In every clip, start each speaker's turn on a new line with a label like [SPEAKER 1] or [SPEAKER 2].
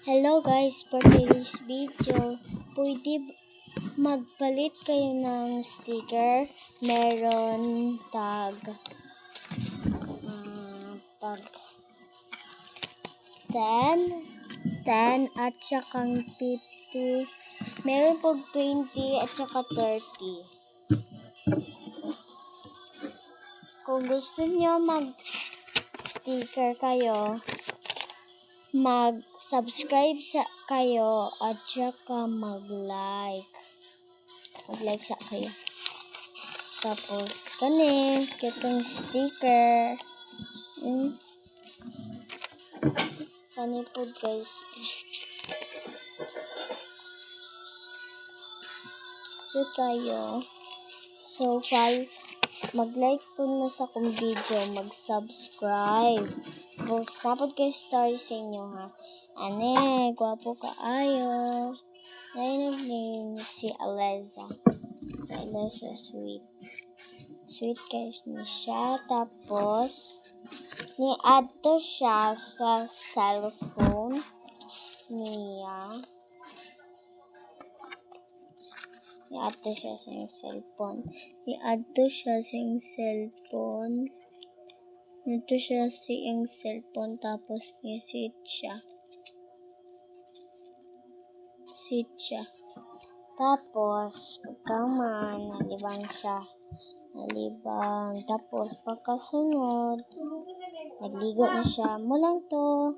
[SPEAKER 1] Hello guys, for today's video, pwede magpalit kayo ng sticker. Meron tag 10 at saka 50. Meron pog 20 at saka 30. Kung gusto niyo mag-sticker kayo, mag-subscribe kayo at saka mag-like sa kayo. Tapos kani kitong sticker kani po guys. So kayo, so mag-like po na sa kong video, mag-subscribe. Post na po kayo story sa inyo ha. Ane, gwapo kaayo. Name si Aleza. Aleza sweet. Sweet kayo ni siya. Tapos, ni-add to siya sa cellphone niya. I-add to siya sa yung cellphone. Ito siya sa yung cellphone. Tapos ni-sit siya. Tapos, pagkaman, nalibang siya. Tapos, pagkasunod, nagligo na siya. Mulang to.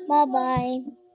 [SPEAKER 1] Bye-bye.